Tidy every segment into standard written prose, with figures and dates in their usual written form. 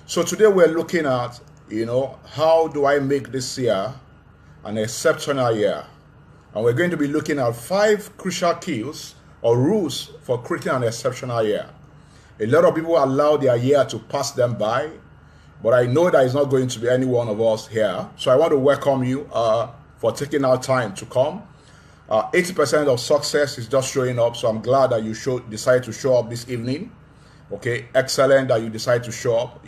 So today we're looking at, how do I make this year an exceptional year? And we're going to be looking at 5 crucial keys or rules for creating an exceptional year. A lot of people allow their year to pass them by, but I know that it's not going to be any one of us here. So I want to welcome you for taking our time to come. 80% of success is just showing up, so I'm glad that you decide to show up this evening. Okay, excellent that you decide to show up.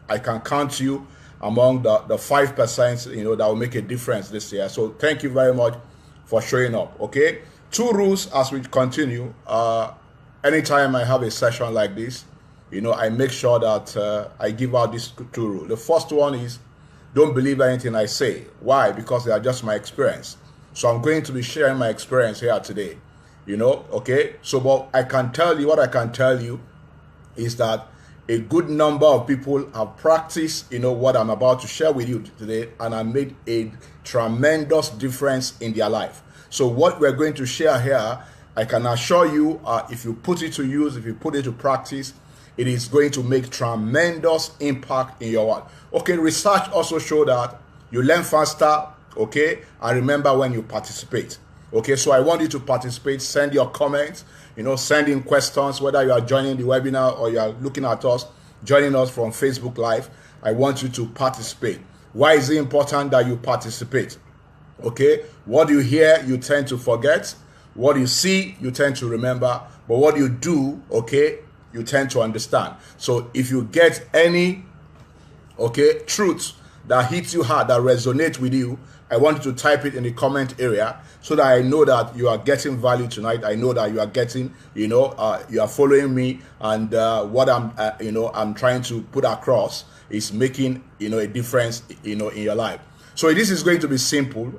I can count you among the 5%, that will make a difference this year. So thank you very much for showing up. Okay, 2 rules as we continue. Anytime I have a session like this, I make sure that I give out these 2 rules. The first one is, don't believe anything I say. Why? Because they are just my experience. So I'm going to be sharing my experience here today. Okay, so what I can tell you is that a good number of people have practiced, what I'm about to share with you today, and I made a tremendous difference in their life. So what we're going to share here, I can assure you, if you put it to use, if you put it to practice, it is going to make tremendous impact in your life. Okay, research also show that you learn faster, okay, and remember when you participate. Okay, so I want you to participate. Send your comments, send in questions, whether you are joining the webinar or you are looking at us, joining us from Facebook Live. I want you to participate. Why is it important that you participate? Okay, what you hear, you tend to forget. What you see, you tend to remember. But what you do, okay, you tend to understand. So if you get any, truth that hits you hard, that resonates with you, I want you to type it in the comment area so that I know that you are getting value tonight. I know that you are getting, you are following me, and what I'm trying to put across is making, a difference, in your life. So this is going to be simple.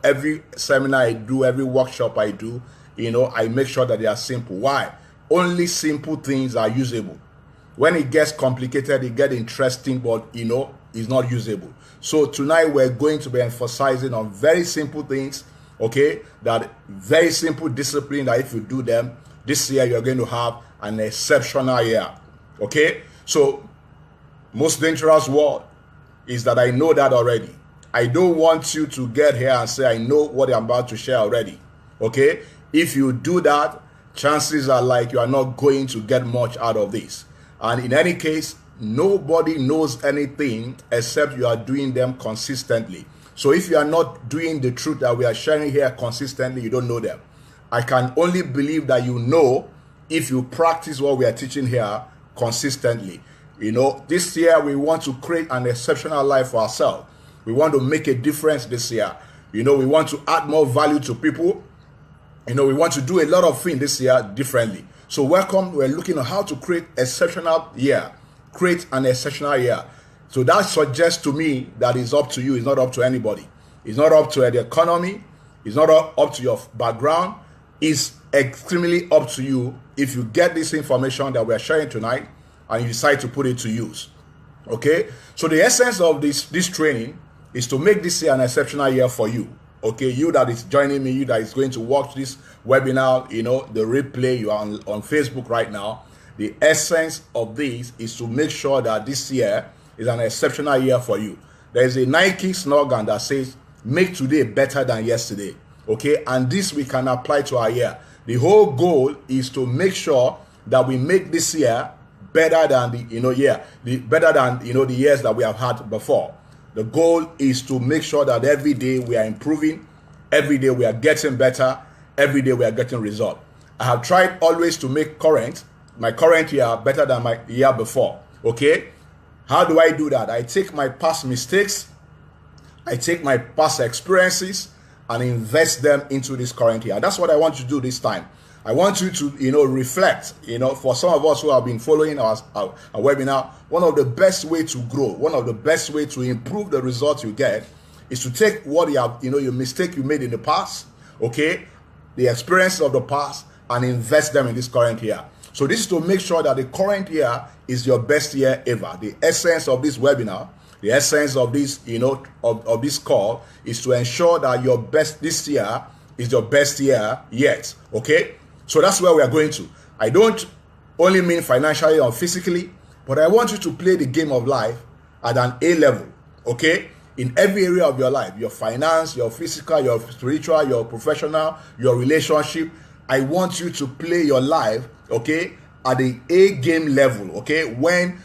Every seminar I do, every workshop I do, I make sure that they are simple. Why? Only simple things are usable. When it gets complicated, it gets interesting, but it's not usable. So tonight we're going to be emphasizing on very simple things, okay? That very simple discipline that if you do them, this year you're going to have an exceptional year, okay? So most dangerous word is that I know that already. I don't want you to get here and say, I know what I'm about to share already, okay? If you do that, chances are like you are not going to get much out of this. And in any case, nobody knows anything except you are doing them consistently. So if you are not doing the truth that we are sharing here consistently, you don't know them. I can only believe that you know if you practice what we are teaching here consistently. This year we want to create an exceptional life for ourselves. We want to make a difference this year. We want to add more value to people. We want to do a lot of things this year differently. So welcome. We're looking at how to create exceptional year. Create an exceptional year. So that suggests to me that it's up to you. It's not up to anybody. It's not up to the economy. It's not up to your background. It's extremely up to you if you get this information that we're sharing tonight and you decide to put it to use. Okay? So the essence of this training is to make this year an exceptional year for you. Okay, you that is joining me, you that is going to watch this webinar, the replay, you are on Facebook right now. The essence of this is to make sure that this year is an exceptional year for you. There is a Nike slogan that says, make today better than yesterday. Okay, and this we can apply to our year. The whole goal is to make sure that we make this year better than the years that we have had before. The goal is to make sure that every day we are improving, every day we are getting better, every day we are getting results. I have tried always to make my current year better than my year before. Okay? How do I do that? I take my past mistakes, I take my past experiences and invest them into this current year. That's what I want you to do this time. I want you to, reflect, for some of us who have been following our webinar, one of the best way to grow, one of the best way to improve the results you get is to take what you have, your mistake you made in the past, okay, the experience of the past, and invest them in this current year. So this is to make sure that the current year is your best year ever. The essence of this webinar, the essence of this, of this call is to ensure that this year is your best year yet, okay? So that's where we are going to. I don't only mean financially or physically. but I want you to play the game of life at an A level, okay? In every area of your life, your finance, your physical, your spiritual, your professional, your relationship. I want you to play your life, okay, at the A game level, okay? Where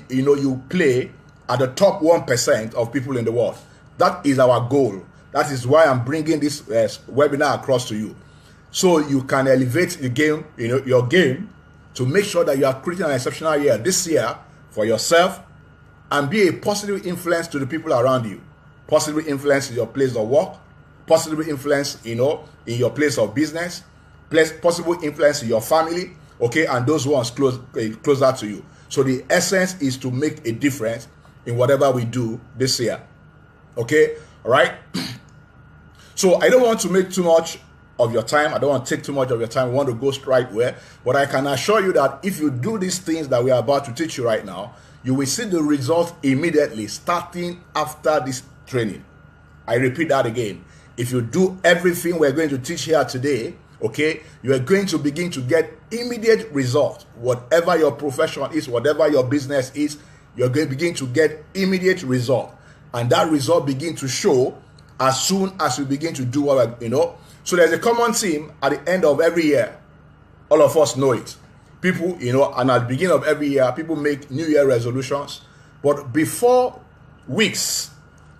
you play at the top 1% of people in the world. That is our goal. That is why I'm bringing this webinar across to you, so you can elevate the game, your game, to make sure that you are creating an exceptional year this year for yourself, and be a positive influence to the people around you. Positive influence in your place of work, positive influence, in your place of business, possible influence in your family, okay, and those ones closer to you. So the essence is to make a difference in whatever we do this year, okay? All right. So I don't want to make too much of your time. I don't want to take too much of your time. We want to go straight where, but I can assure you that if you do these things that we are about to teach you right now, you will see the results immediately, starting after this training. I repeat that again. If you do everything we're going to teach here today, okay, you are going to begin to get immediate results. Whatever your profession is, whatever your business is, you're going to begin to get immediate result, and that result begin to show as soon as you begin to do what So there's a common theme at the end of every year. All of us know it. People, and at the beginning of every year, people make New Year resolutions, but before weeks,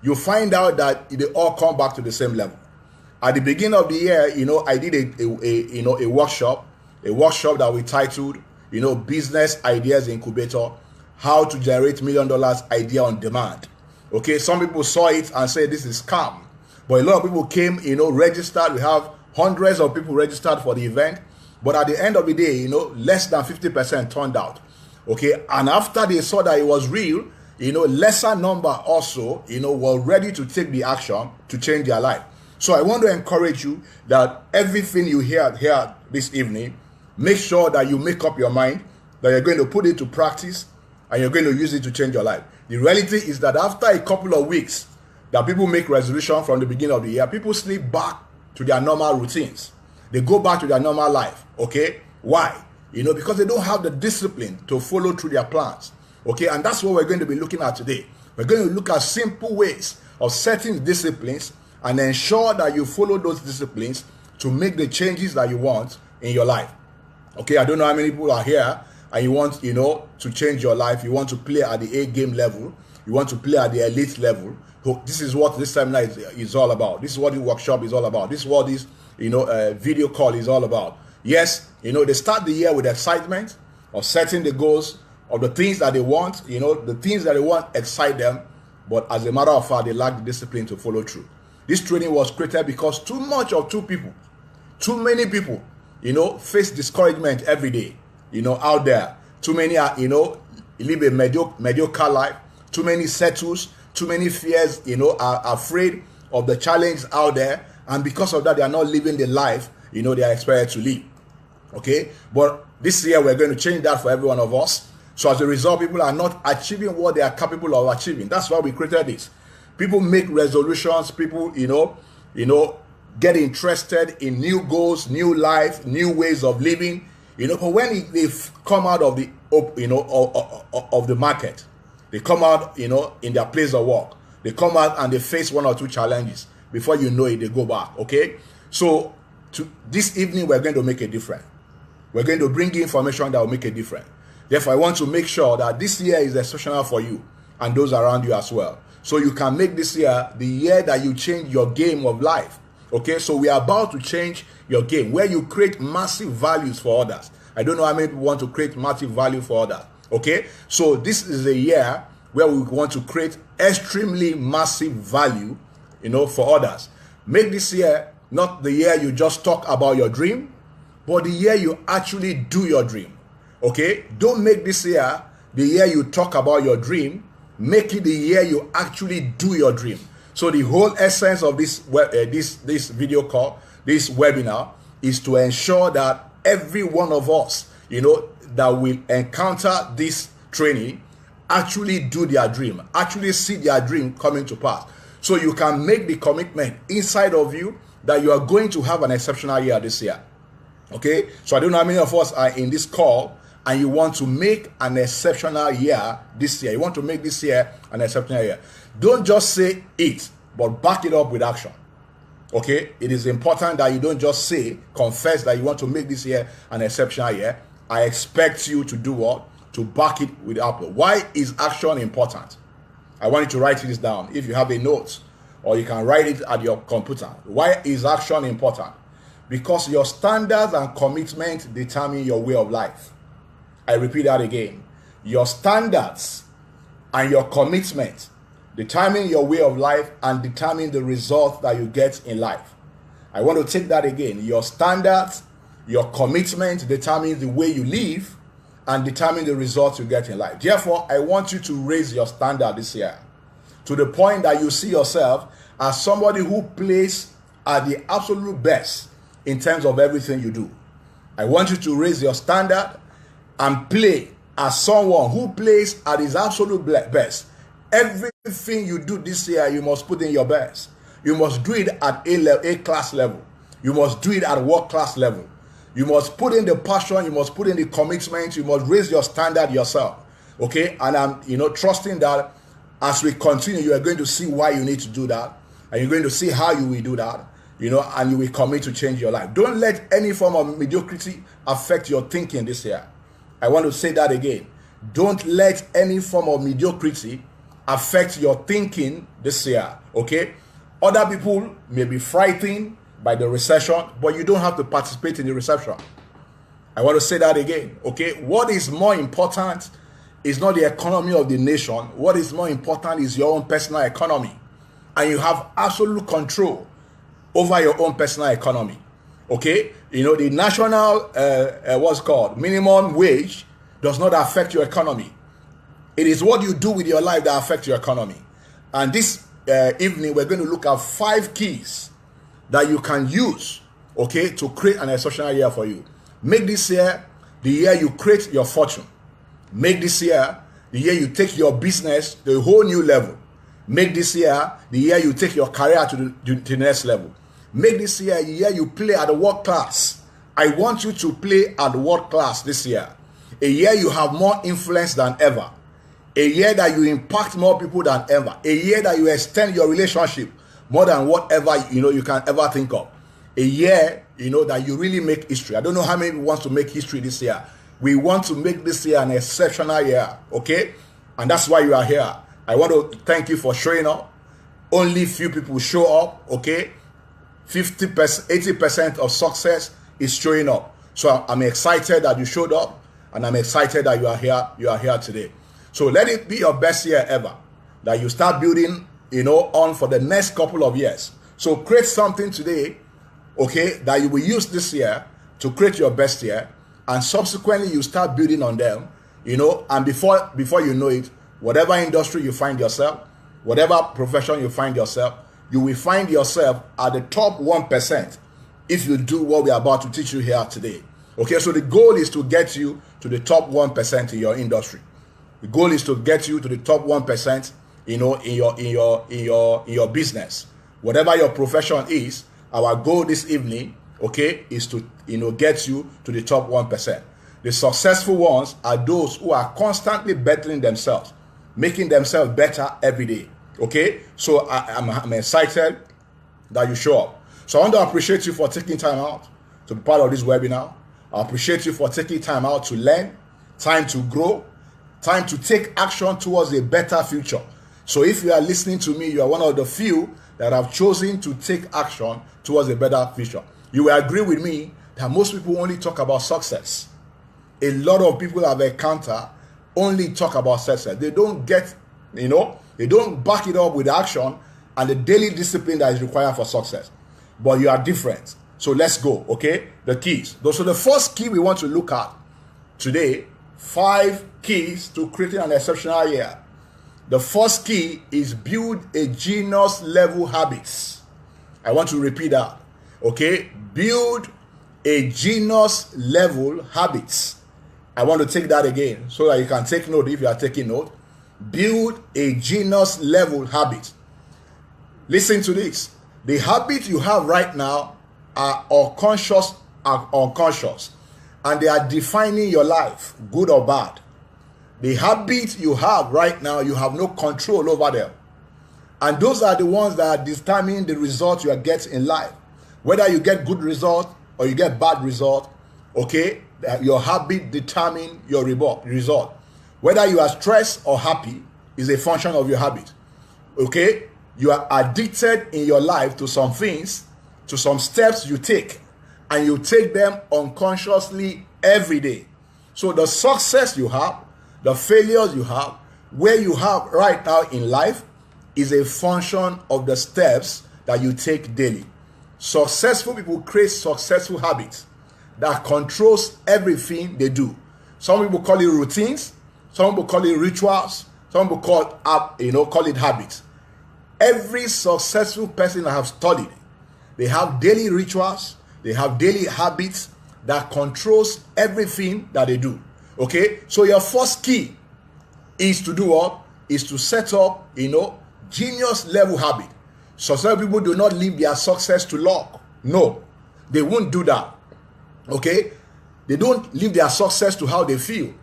you find out that they all come back to the same level. At the beginning of the year, I did a workshop that we titled, Business Ideas Incubator, How to Generate $1 Million Idea on Demand. Okay, some people saw it and said this is scam, but a lot of people came, registered. We have hundreds of people registered for the event, but at the end of the day, less than 50% turned out. Okay, and after they saw that it was real, lesser number also, were ready to take the action to change their life. So I want to encourage you that everything you hear here this evening, make sure that you make up your mind that you're going to put it to practice and you're going to use it to change your life. The reality is that after a couple of weeks that people make resolution from the beginning of the year, people slip back to their normal routines. They go back to their normal life, okay? Why? Because they don't have the discipline to follow through their plans, okay? And that's what we're going to be looking at today. We're going to look at simple ways of setting disciplines and ensure that you follow those disciplines to make the changes that you want in your life. Okay, I don't know how many people are here and you want, to change your life. You want to play at the A game level. You want to play at the elite level. So this is what this seminar is all about. This is what the workshop is all about. This is what this, video call is all about. Yes, they start the year with excitement of setting the goals of the things that they want. The things that they want excite them, but as a matter of fact, they lack the discipline to follow through. This training was created because too many people, face discouragement every day, out there. Too many are, live a mediocre life. Too many settles. Too many fears, are afraid of the challenge out there. And because of that, they are not living the life, they are expected to live. Okay? But this year, we're going to change that for every one of us. So as a result, people are not achieving what they are capable of achieving. That's why we created this. People make resolutions. People, get interested in new goals, new life, new ways of living. But when they come out of the, of the market, they come out, in their place of work. They come out and they face one or two challenges. Before you know it, they go back. Okay? So this evening, we're going to make a difference. We're going to bring you information that will make a difference. Therefore, I want to make sure that this year is exceptional for you and those around you as well. So you can make this year the year that you change your game of life. Okay, so we are about to change your game where you create massive values for others. I don't know how many people want to create massive value for others. Okay, so this is a year where we want to create extremely massive value, for others. Make this year not the year you just talk about your dream, but the year you actually do your dream. Okay, don't make this year the year you talk about your dream. Make it the year you actually do your dream. So the whole essence of this this video call, this webinar, is to ensure that every one of us, that will encounter this training, actually do their dream, actually see their dream coming to pass. So you can make the commitment inside of you that you are going to have an exceptional year this year. Okay, so I don't know how many of us are in this call and you want to make an exceptional year this year. You want to make this year an exceptional year. Don't just say it, but back it up with action. Okay? It is important that you don't just say, confess that you want to make this year an exceptional year. I expect you to do what? To back it with action. Why is action important? I want you to write this down. If you have a note, or you can write it at your computer. Why is action important? Because your standards and commitment determine your way of life. I repeat that again. Your standards and your commitment determine your way of life and determine the result that you get in life. I want to take that again. Your standards, your commitment determines the way you live and determine the results you get in life. Therefore, I want you to raise your standard this year to the point that you see yourself as somebody who plays at the absolute best in terms of everything you do. I want you to raise your standard and play as someone who plays at his absolute best. Everything you do this year, you must put in your best. You must do it at A class level. You must do it at world class level. You must put in the passion. You must put in the commitment. You must raise your standard yourself. Okay? And I'm, trusting that as we continue, you are going to see why you need to do that. And you're going to see how you will do that. And you will commit to change your life. Don't let any form of mediocrity affect your thinking this year. I want to say that again. Don't let any form of mediocrity affect your thinking this year. Okay? Other people may be frightened by the recession, but you don't have to participate in the recession. I want to say that again. Okay? What is more important is not the economy of the nation. What is more important is your own personal economy. And you have absolute control over your own personal economy. Okay? The national, what's called, minimum wage does not affect your economy. It is what you do with your life that affects your economy. And this evening, we're going to look at 5 keys that you can use, okay, to create an exceptional year for you. Make this year the year you create your fortune. Make this year the year you take your business to a whole new level. Make this year the year you take your career to the next level. Make this year the year you play at the world class. I want you to play at the world class this year. A year you have more influence than ever. A year that you impact more people than ever. A year that you extend your relationship more than whatever you can ever think of. A year that you really make history. I don't know how many wants to make history this year. We want to make this year an exceptional year, okay? And that's why you are here. I want to thank you for showing up. Only few people show up, okay? 50%, 80% of success is showing up. So I'm excited that you showed up, and I'm excited that you are here. You are here today. So let it be your best year ever. That you start building, on for the next couple of years. So create something today, okay, that you will use this year to create your best year, and subsequently you start building on them, and before you know it, whatever industry you find yourself, whatever profession you find yourself, you will find yourself at the top 1% if you do what we are about to teach you here today. Okay, so the goal is to get you to the top 1% in your industry. The goal is to get you to the top 1%, in your business. Whatever your profession is, our goal this evening, okay, is to get you to the top 1%. The successful ones are those who are constantly bettering themselves, making themselves better every day. Okay, so I'm excited that you show up. So I want to appreciate you for taking time out to be part of this webinar. I appreciate you for taking time out to learn, time to grow, time to take action towards a better future. So if you are listening to me, you are one of the few that have chosen to take action towards a better future. You will agree with me that most people only talk about success. A lot of people I've encountered only talk about success. They don't get, they don't back it up with action and the daily discipline that is required for success. But you are different. So let's go, okay? The keys. So the first key we want to look at today, 5 keys to creating an exceptional year. The first key is build a genius level habits. I want to repeat that. Okay? Build a genius level habits. I want to take that again so that you can take note if you are taking note. Build a genius level habit. Listen to this. The habits you have right now are unconscious. and they are defining your life, good or bad. The habits you have right now, you have no control over them. And those are the ones that determine the result you get in life. Whether you get good result or you get bad result, okay, your habit determine your result. Whether you are stressed or happy is a function of your habit. Okay, you are addicted in your life to some things, to some steps you take, and you take them unconsciously every day. So the success you have, the failures you have, where you have right now in life is a function of the steps that you take daily. Successful people create successful habits that controls everything they do. Some people call it routines, some people call it rituals, some people call it habits. Every successful person I have studied, they have daily rituals, they have daily habits that controls everything that they do. Okay, so your first key is to do what? Is to set up, genius level habit. Successful people do not live their success to luck. No, they won't do that. Okay, they don't live their success to how they feel.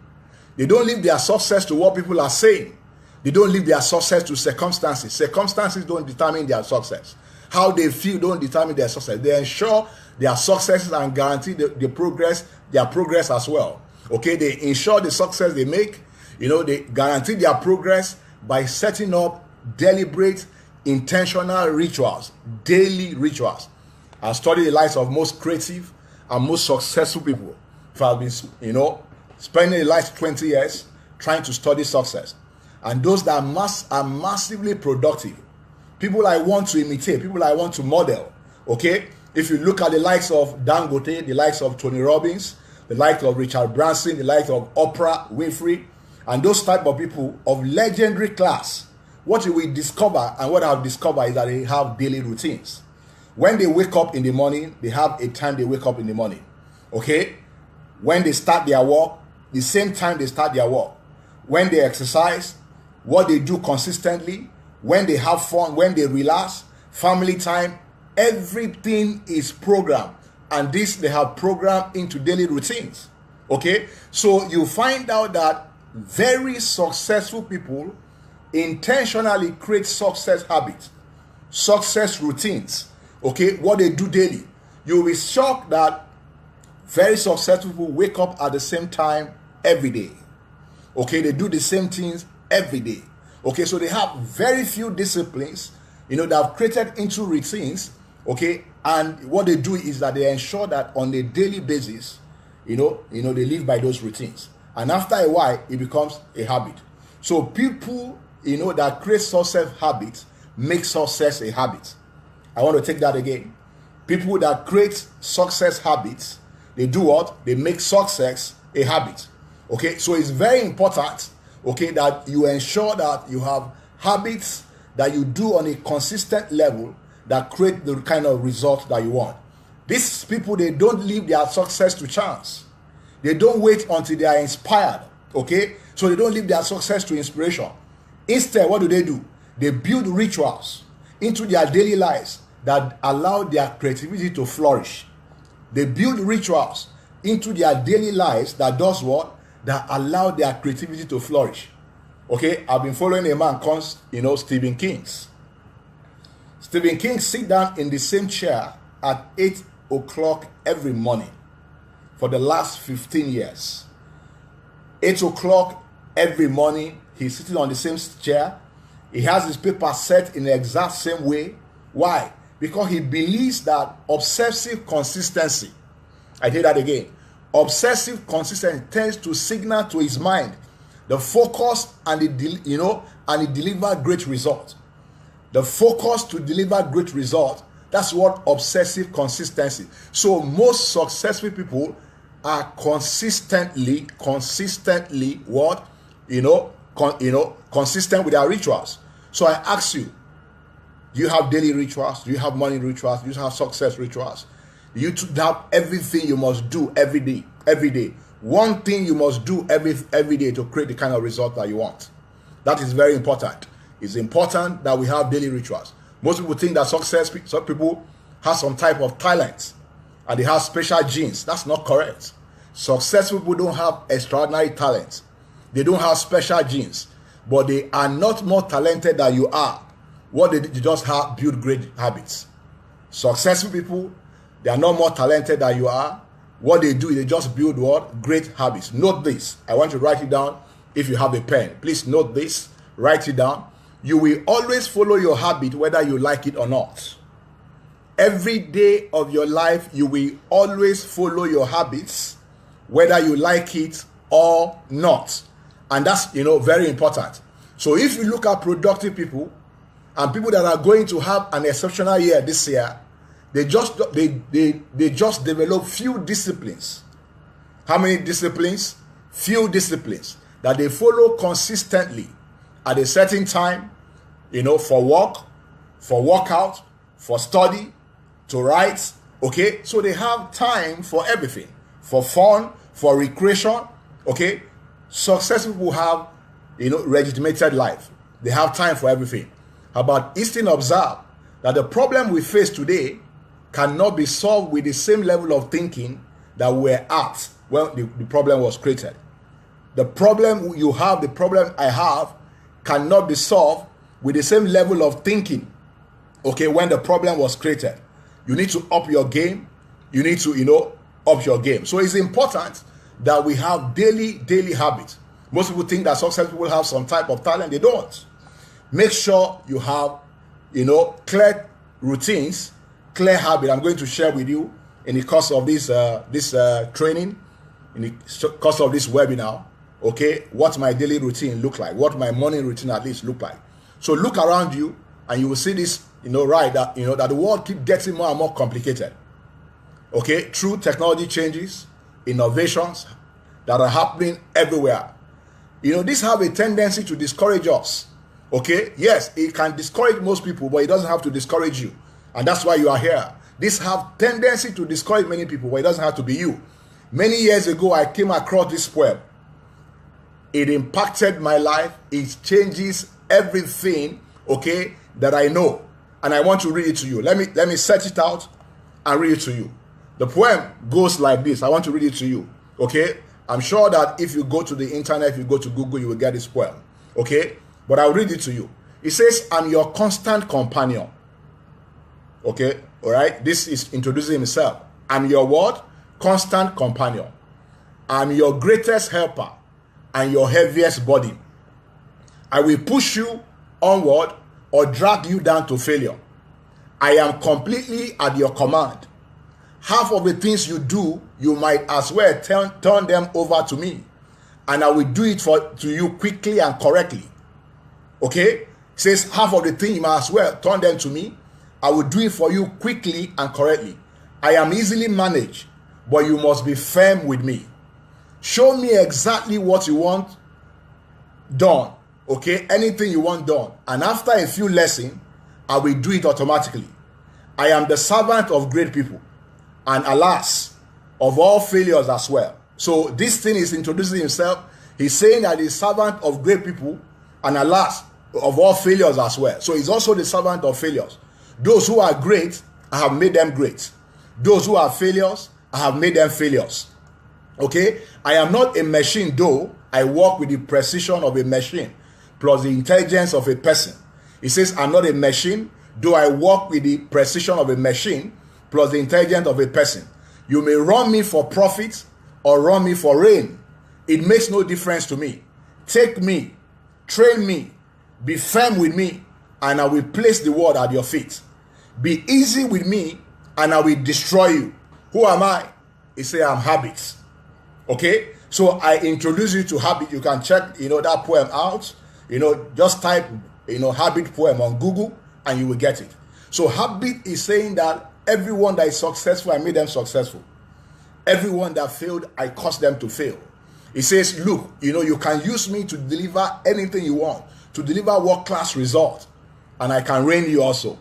They don't live their success to what people are saying. They don't live their success to circumstances. Circumstances don't determine their success. How they feel don't determine their success. They ensure their successes and guarantee their progress as well. Okay, they ensure the success they make. They guarantee their progress by setting up deliberate, intentional rituals, daily rituals. I studied the lives of most creative and most successful people. If I've been, spending the last 20 years trying to study success. And those that are massively productive, people I want to imitate, people I want to model. Okay, if you look at the likes of Dangote, the likes of Tony Robbins, the likes of Richard Branson, the likes of Oprah Winfrey, and those type of people of legendary class, what you will discover, and what I've discovered, is that they have daily routines. When they wake up in the morning, they have a time they wake up in the morning. Okay, when they start their work, the same time they start their work. When they exercise, what they do consistently, when they have fun, when they relax, family time, everything is programmed. And this they have programmed into daily routines. Okay, so you find out that very successful people intentionally create success habits, success routines. Okay, what they do daily. You'll be shocked that very successful people wake up at the same time every day. Okay, they do the same things every day. Okay, so they have very few disciplines, that have created into routines. Okay, and what they do is that they ensure that on a daily basis, they live by those routines. And after a while, it becomes a habit. So people, that create success habits make success a habit. I want to take that again. People that create success habits, they do what? They make success a habit. Okay, so it's very important, okay, that you ensure that you have habits that you do on a consistent level that create the kind of result that you want. These people, they don't leave their success to chance. They don't wait until they are inspired, okay? So they don't leave their success to inspiration. Instead, what do? They build rituals into their daily lives that allow their creativity to flourish. They build rituals into their daily lives that does what? That allow their creativity to flourish. Okay, I've been following a man called, Stephen King. Stephen King sit down in the same chair at 8 o'clock every morning for the last 15 years. 8 o'clock every morning, he's sitting on the same chair. He has his paper set in the exact same way. Why? Because he believes that obsessive consistency, I say that again, obsessive consistency tends to signal to his mind the focus and it deliver great results. The focus to deliver great results, that's what obsessive consistency. So most successful people are consistently what? Consistent with their rituals. So I ask you, do you have daily rituals? Do you have morning rituals? Do you have success rituals? Do you have everything you must do every day? One thing you must do every day to create the kind of result that you want. That is very important. It's important that we have daily rituals. Most people think that some people have some type of talent and they have special genes. That's not correct. Successful people don't have extraordinary talents. They don't have special genes, but they are not more talented than you are. What they just have build great habits. Successful people, they are not more talented than you are. What they do is they just build what? Great habits. Note this. I want you to write it down if you have a pen. Please note this. Write it down. You will always follow your habit whether you like it or not. Every day of your life, you will always follow your habits whether you like it or not. And that's, very important. So if you look at productive people and people that are going to have an exceptional year this year, they just develop few disciplines. How many disciplines? Few disciplines that they follow consistently at a certain time, for work, for workout, for study, to write. Okay, so they have time for everything, for fun, for recreation. Okay, successful people have, legitimated life. They have time for everything. How about Easton observe that the problem we face today cannot be solved with the same level of thinking that we're at when the problem was created. The problem you have, the problem I have, cannot be solved with the same level of thinking, okay, when the problem was created. You need to up your game. You need to, up your game. So it's important that we have daily habits. Most people think that successful people have some type of talent. They don't. Make sure you have, clear routines, clear habit. I'm going to share with you in the course of this training, in the course of this webinar, okay, what my daily routine look like, what my morning routine at least look like. So look around you and you will see this, that the world keep getting more and more complicated. Okay, through technology changes, innovations that are happening everywhere. This have a tendency to discourage us. Okay, yes, it can discourage most people, but it doesn't have to discourage you. And that's why you are here. This have tendency to discourage many people, but it doesn't have to be you. Many years ago, I came across this poem. It impacted my life. It changes everything, okay, that I know. And I want to read it to you. Let me search it out and read it to you. The poem goes like this. I want to read it to you, okay? I'm sure that if you go to the internet, if you go to Google, you will get this poem, okay? But I'll read it to you. It says, I'm your constant companion. Okay, all right? This is introducing himself. I'm your what? Constant companion. I'm your greatest helper and your heaviest burden. I will push you onward or drag you down to failure. I am completely at your command. Half of the things you do, you might as well turn them over to me. And I will do it to you quickly and correctly. Okay? It says half of the things you might as well turn them to me. I will do it for you quickly and correctly. I am easily managed, but you must be firm with me. Show me exactly what you want done. Okay? Anything you want done. And after a few lessons, I will do it automatically. I am the servant of great people. And alas, of all failures as well. So this thing is introducing himself. He's saying that he's servant of great people. And alas, of all failures as well. So he's also the servant of failures. Those who are great, I have made them great. Those who are failures, I have made them failures. Okay? I am not a machine, though I work with the precision of a machine plus the intelligence of a person. He says, I'm not a machine, though I work with the precision of a machine plus the intelligence of a person. You may run me for profit or run me for rain. It makes no difference to me. Take me, train me, be firm with me, and I will place the word at your feet. Be easy with me, and I will destroy you. Who am I? He said, I'm habits. Okay? So I introduce you to habit. You can check, that poem out. Just type, habit poem on Google, and you will get it. So habit is saying that everyone that is successful, I made them successful. Everyone that failed, I caused them to fail. He says, look, you can use me to deliver anything you want, to deliver world-class results, and I can reign you also.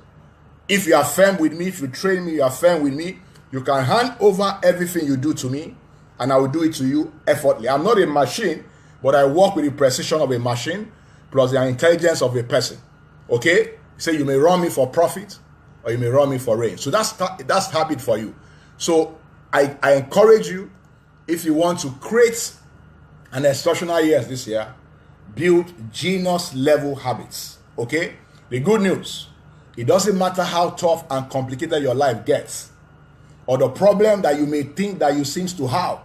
If you are firm with me, if you train me, you are firm with me, you can hand over everything you do to me, and I will do it to you effortlessly. I'm not a machine, but I work with the precision of a machine plus the intelligence of a person. Okay? Say you may run me for profit, or you may run me for rain. So that's habit for you. So I encourage you if you want to create an exceptional year this year, build genius level habits. Okay? The good news, it doesn't matter how tough and complicated your life gets, or the problem that you may think that you seems to have.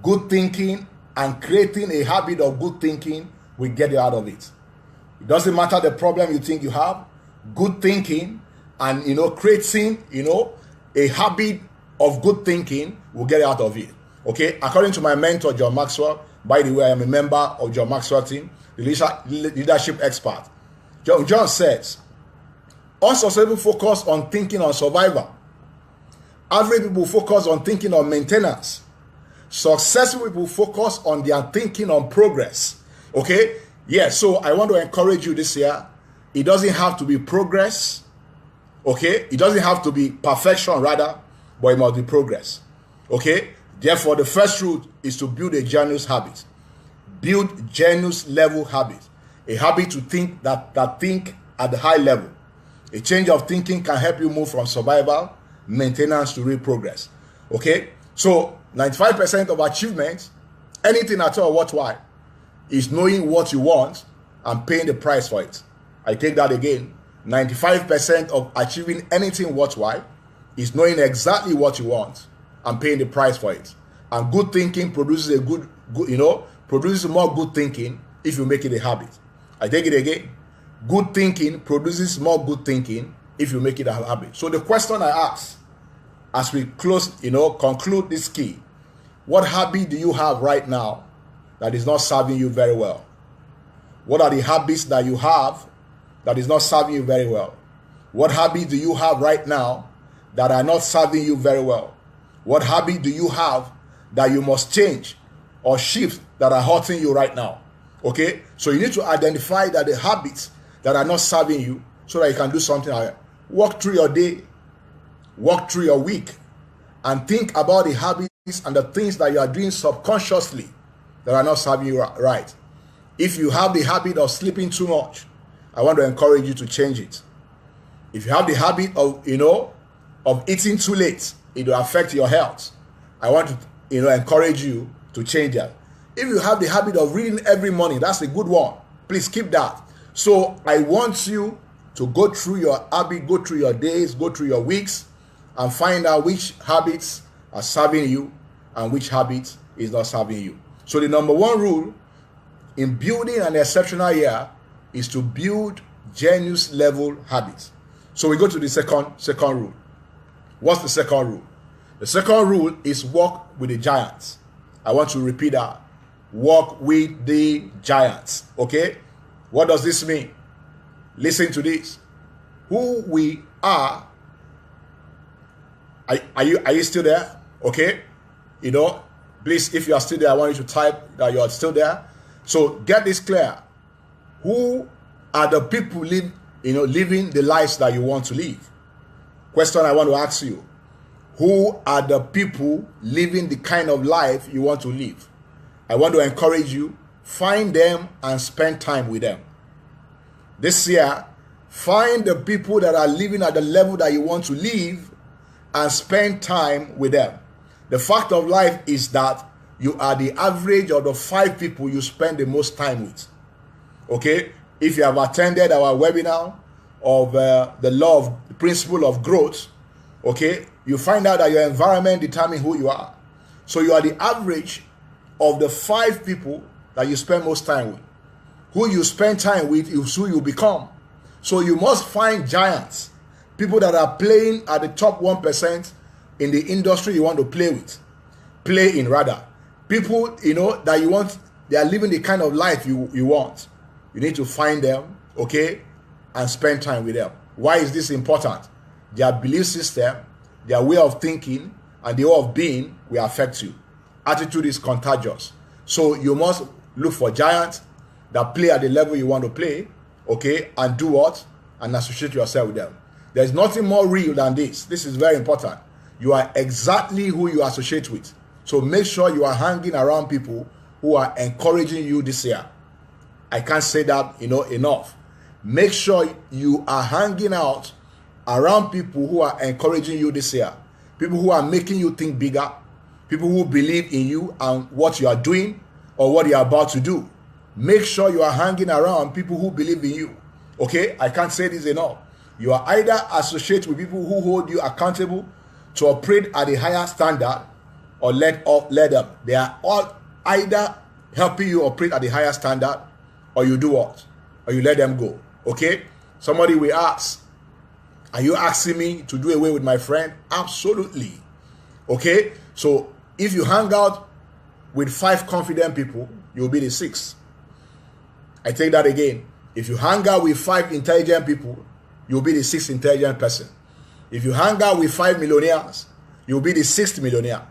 Good thinking and creating a habit of good thinking will get you out of it. It doesn't matter the problem you think you have. Good thinking and creating a habit of good thinking will get you out of it. Okay, according to my mentor John Maxwell, by the way, I am a member of John Maxwell team, the leadership expert. John says, unsuccessful focus on thinking on survival. Average people focus on thinking on maintenance. Successful people focus on their thinking on progress. Okay? Yeah, so I want to encourage you this year. It doesn't have to be progress. Okay? It doesn't have to be perfection, rather, but it must be progress. Okay? Therefore, the first rule is to build a genius habit. Build genius level habit. A habit to think that think at the high level. A change of thinking can help you move from survival, maintenance to real progress. Okay? So 95% of achievements, anything at all worthwhile, is knowing what you want and paying the price for it. I take that again. 95% of achieving anything worthwhile is knowing exactly what you want and paying the price for it. And good thinking produces produces more good thinking if you make it a habit. I take it again. Good thinking produces more good thinking if you make it a habit. So the question I ask as we conclude this key, what habit do you have right now that is not serving you very well? What are the habits that you have that is not serving you very well? What habits do you have right now that are not serving you very well? What habit do you have that you must change or shift that are hurting you right now? Okay? So you need to identify that the habits that are not serving you so that you can do something like that. Walk through your day, walk through your week, and think about the habits and the things that you are doing subconsciously that are not serving you right. If you have the habit of sleeping too much, I want to encourage you to change it. If you have the habit of eating too late, it will affect your health. I want to encourage you to change that. If you have the habit of reading every morning, that's a good one. Please keep that. So I want you to go through your habit, go through your days, go through your weeks, and find out which habits are serving you and which habits is not serving you. So the number one rule in building an exceptional year is to build genius level habits. So we go to the second rule. What's the second rule? The second rule is walk with the giants. I want to repeat that. Walk with the giants. Okay? What does this mean? Listen to this. Who we are. Are you still there? Okay? Please, if you are still there, I want you to type that you are still there. So get this clear. Who are the people living the lives that you want to live? Question I want to ask you. Who are the people living the kind of life you want to live? I want to encourage you, find them and spend time with them. This year, find the people that are living at the level that you want to live and spend time with them. The fact of life is that you are the average of the 5 people you spend the most time with. Okay? If you have attended our webinar of the principle of growth, okay, you find out that your environment determines who you are. So you are the average of the 5 people that you spend most time with. Who you spend time with is who you become. So you must find giants, people that are playing at the top 1% in the industry you want to play in rather. People, that you want, they are living the kind of life you want. You need to find them, okay, and spend time with them. Why is this important? Their belief system, their way of thinking, and their way of being will affect you. Attitude is contagious. So you must look for giants that play at the level you want to play, okay, and do what? And associate yourself with them. There's nothing more real than this. This is very important. You are exactly who you associate with. So make sure you are hanging around people who are encouraging you this year. I can't say that, enough. Make sure you are hanging out around people who are encouraging you this year. People who are making you think bigger. people who believe in you and what you are doing or what you are about to do. Make sure you are hanging around people who believe in you. Okay, I can't say this enough. You are either associated with people who hold you accountable to operate at a higher standard, or let them. They are all either helping you operate at a higher standard, or you do what? Or you let them go. Okay? Somebody will ask, are you asking me to do away with my friend? Absolutely. Okay? So if you hang out with 5 confident people, you'll be the 6th. I take that again. If you hang out with 5 intelligent people, you'll be the 6th intelligent person. If you hang out with 5 millionaires, you'll be the 6th millionaire.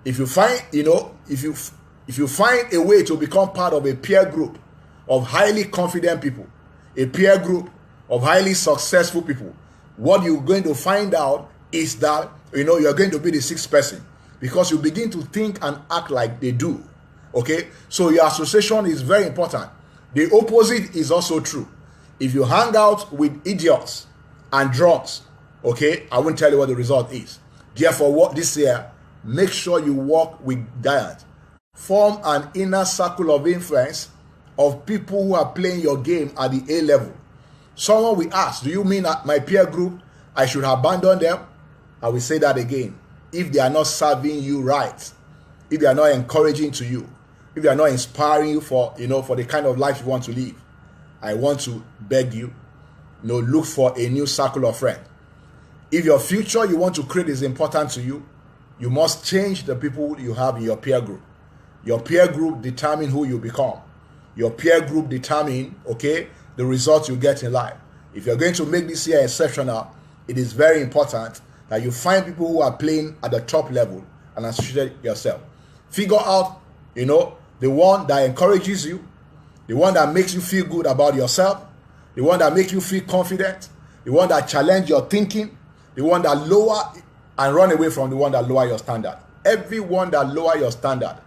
If you find, if you find a way to become part of a peer group of highly confident people, a peer group of highly successful people, what you're going to find out is that, you're going to be the 6th person, because you begin to think and act like they do. Okay? So your association is very important. The opposite is also true. If you hang out with idiots and drunks, okay, I won't tell you what the result is. Therefore, what this year, make sure you work with giants. Form an inner circle of influence of people who are playing your game at the A level. Someone will ask, do you mean that my peer group, I should abandon them? I will say that again. If they are not serving you right, if they are not encouraging to you, if they are not inspiring you for the kind of life you want to live, I want to beg you, look for a new circle of friends. If your future you want to create is important to you, you must change the people you have in your peer group. Your peer group determine who you become. Your peer group determine, okay, the results you get in life. If you're going to make this year exceptional, it is very important that you find people who are playing at the top level and associate yourself. Figure out, the one that encourages you, the one that makes you feel good about yourself, the one that makes you feel confident, the one that challenges your thinking, the one that lower and run away from the one that lower your standard. Everyone that lower your standard,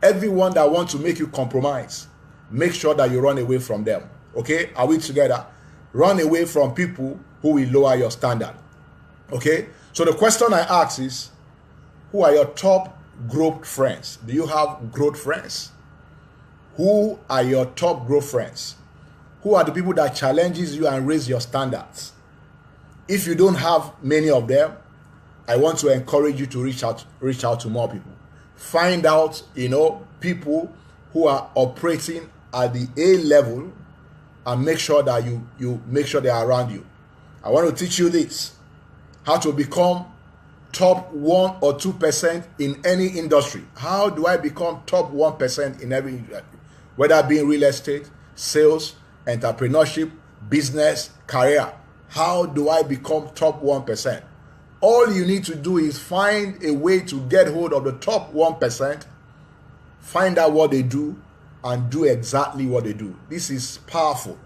everyone that wants to make you compromise, make sure that you run away from them. Okay? Are we together? Run away from people who will lower your standard. Okay? So the question I ask is, who are your top growth friends? Do you have growth friends? Who are your top growth friends? Who are the people that challenges you and raise your standards? If you don't have many of them, I want to encourage you to reach out to more people. Find out, people who are operating at the A level, and make sure that you make sure they are around you. I want to teach you this, how to become top 1 or 2% in any industry. How do I become top 1% in every industry? Whether it be in real estate, sales, entrepreneurship, business, career. How do I become top 1%? All you need to do is find a way to get hold of the top 1%, find out what they do, and do exactly what they do. This is powerful.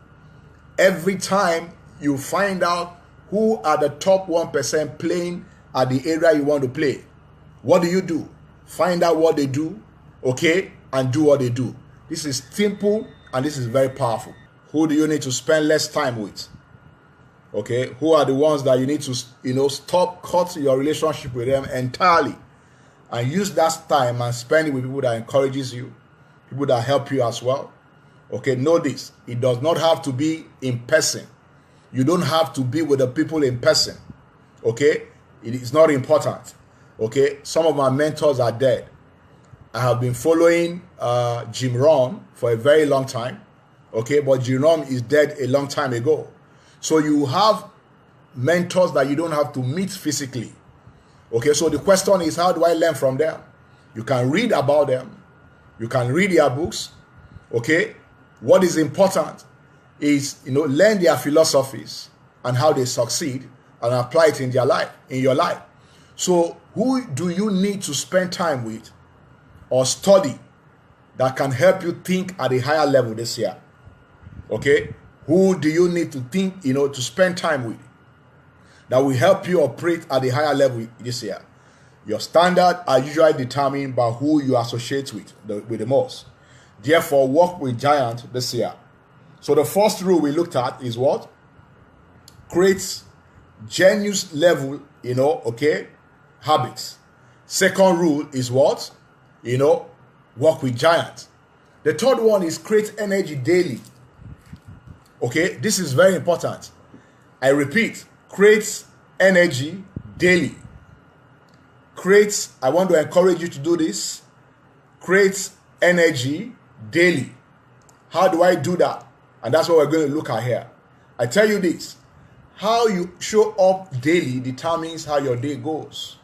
Every time you find out who are the top 1% playing at the area you want to play, what do? Find out what they do, okay, and do what they do. This is simple and this is very powerful. Who do you need to spend less time with? Okay, who are the ones that you need to, cut your relationship with them entirely, and use that time and spend it with people that encourages you, people that help you as well. Okay, know this. It does not have to be in person. You don't have to be with the people in person. Okay, it is not important. Okay, some of my mentors are dead. I have been following Jim Rohn for a very long time. Okay, but Jim Rohn is dead a long time ago. So you have mentors that you don't have to meet physically. Okay, so the question is, how do I learn from them? You can read about them. You can read their books. Okay, what is important is, learn their philosophies and how they succeed and apply it in your life. So who do you need to spend time with or study that can help you think at a higher level this year? Okay, who do you need to think, to spend time with that will help you operate at a higher level this year? Your standards are usually determined by who you associate with the most. Therefore, work with giants this year. So the first rule we looked at is what? Create genius level, habits. Second rule is what? Work with giants. The third one is create energy daily. Okay, this is very important. I repeat, create energy daily. I want to encourage you to do this. Create energy daily. How do I do that? And that's what we're going to look at here. I tell you this, how you show up daily determines how your day goes.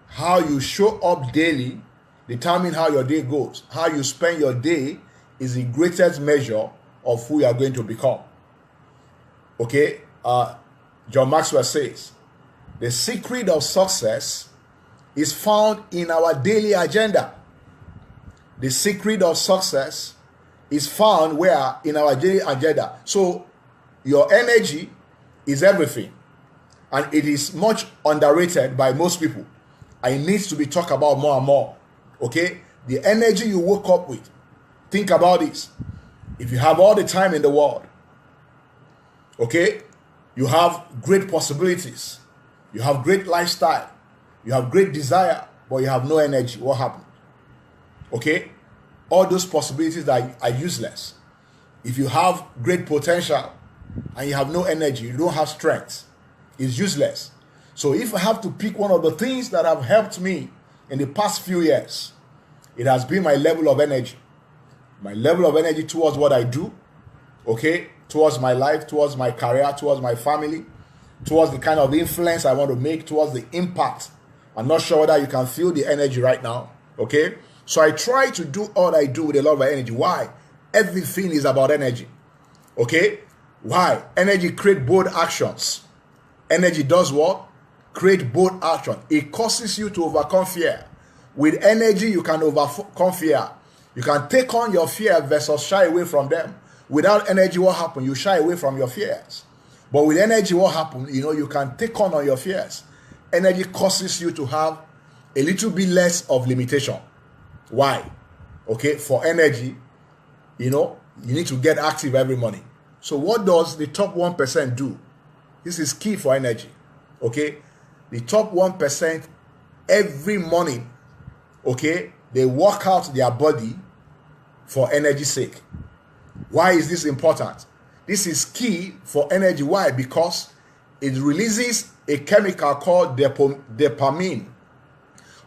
How you show up daily determines how your day goes. How you spend your day is the greatest measure of who you are going to become. Okay? John Maxwell says, the secret of success is found in our daily agenda. The secret of success is found where? In our daily agenda. So your energy is everything. And it is much underrated by most people. And it needs to be talked about more and more. Okay? The energy you woke up with. Think about this. If you have all the time in the world, okay, you have great possibilities. You have great lifestyle. You have great desire, but you have no energy. What happened? Okay? All those possibilities are useless. If you have great potential and you have no energy, you don't have strength, it's useless. So if I have to pick one of the things that have helped me in the past few years, it has been my level of energy. My level of energy towards what I do, okay, towards my life, towards my career, towards my family, towards the kind of influence I want to make, towards the impact. I'm not sure whether you can feel the energy right now, okay? So I try to do all I do with a lot of energy. Why? Everything is about energy, okay? Why? Energy creates bold actions. Energy does what? Create bold action. It causes you to overcome fear. With energy, you can overcome fear. You can take on your fear versus shy away from them. Without energy, what happens? You shy away from your fears. But with energy, what happens? You can take on your fears. Energy causes you to have a little bit less of limitation. Why? Okay, for energy, you need to get active every morning. So what does the top 1% do? This is key for energy. Okay, the top 1% every morning, okay, they work out their body for energy's sake. Why is this important? This is key for energy. Why? Because it releases a chemical called dopamine.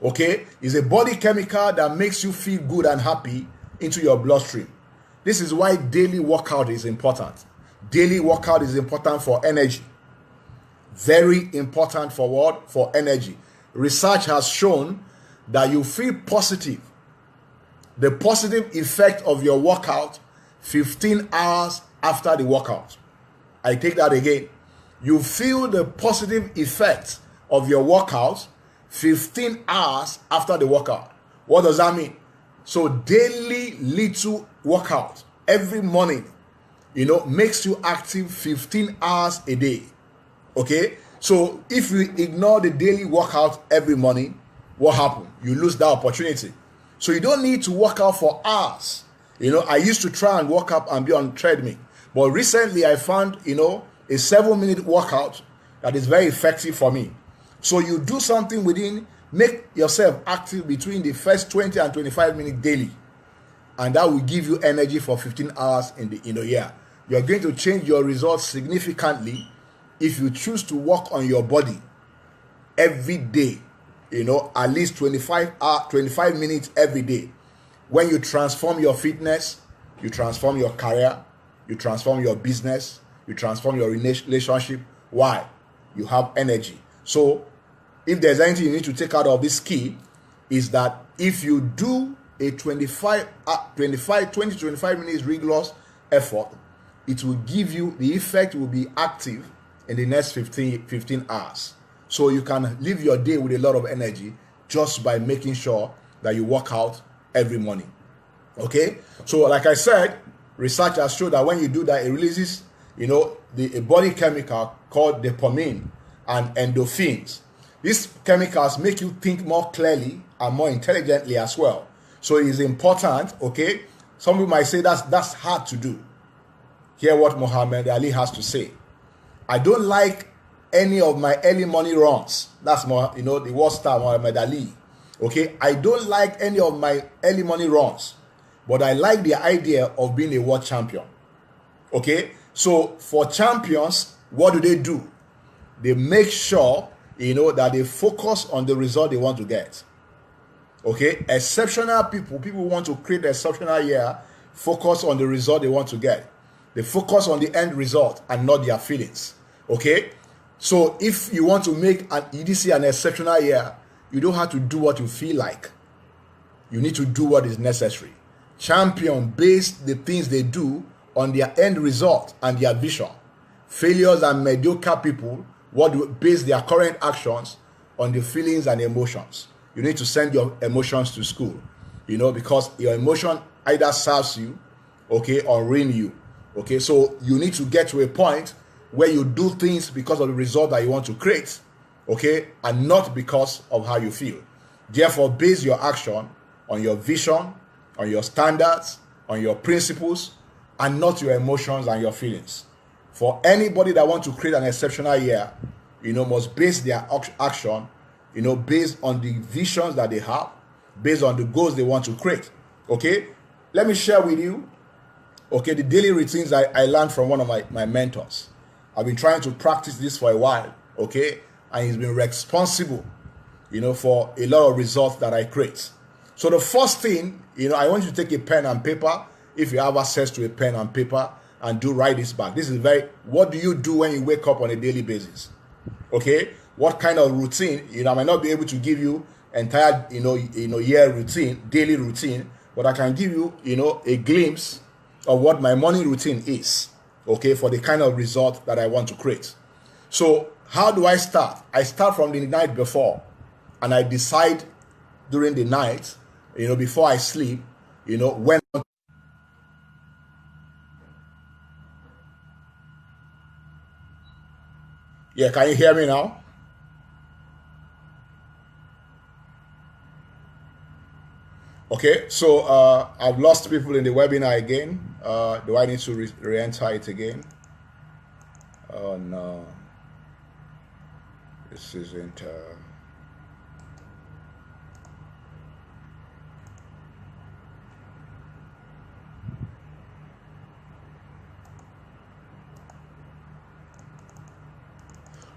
Okay, it's a body chemical that makes you feel good and happy into your bloodstream. This is why daily workout is important. Daily workout is important for energy. Very important for what? For energy. Research has shown that you feel positive. The positive effect of your workout 15 hours after the workout. I take that again. You feel the positive effect of your workout 15 hours after the workout. What does that mean? So daily little workout every morning, makes you active 15 hours a day. Okay? So if you ignore the daily workout every morning, what happens? You lose that opportunity. So you don't need to work out for hours. I used to try and work up and be on treadmill. But recently I found, a 7-minute workout that is very effective for me. So you do something make yourself active between the first 20 and 25 minutes daily. And that will give you energy for 15 hours in the year. You're going to change your results significantly if you choose to work on your body every day. At least 25 minutes every day. When you transform your fitness, you transform your career, you transform your business, you transform your relationship. Why? You have energy. So if there's anything you need to take out of this key, is that if you do a 20 to 25 minutes rigorous effort, it will give you, the effect will be active in the next 15 hours. So you can live your day with a lot of energy just by making sure that you work out every morning. Okay? So like I said, research has shown that when you do that, it releases, a body chemical called dopamine and endorphins. These chemicals make you think more clearly and more intelligently as well. So it is important, okay? Some people might say that's hard to do. Hear what Muhammad Ali has to say. I don't like any of my early morning runs. That's more, the world star Muhammad Ali. Okay, I don't like any of my early morning runs, but I like the idea of being a world champion. Okay, so for champions, what do? They make sure, that they focus on the result they want to get. Okay, exceptional people want to create an exceptional year, focus on the result they want to get. They focus on the end result and not their feelings. Okay, so if you want to make this year an exceptional year, you don't have to do what you feel like. You need to do what is necessary. Champion base the things they do on their end result and their vision. Failures and mediocre people base their current actions on the feelings and emotions. You need to send your emotions to school, because your emotion either serves you, okay, or ruin you. Okay, so you need to get to a point where you do things because of the result that you want to create, okay, and not because of how you feel. Therefore, base your action on your vision, on your standards, on your principles, and not your emotions and your feelings. For anybody that wants to create an exceptional year, must base their action, based on the visions that they have, based on the goals they want to create. Okay, let me share with you, okay, the daily routines I learned from one of my mentors. I've been trying to practice this for a while, okay, and he's been responsible, for a lot of results that I create. So the first thing, I want you to take a pen and paper, if you have access to a pen and paper, and write this back. This is what do you do when you wake up on a daily basis? Okay, what kind of routine? I might not be able to give you entire, year routine, daily routine, but I can give you, a glimpse of what my morning routine is, okay, for the kind of result that I want to create. So how do I start? I start from the night before, and I decide during the night, before I sleep, when. Yeah, can you hear me now? Okay, so I've lost people in the webinar again. Do I need to re-enter it again? Oh no, this isn't.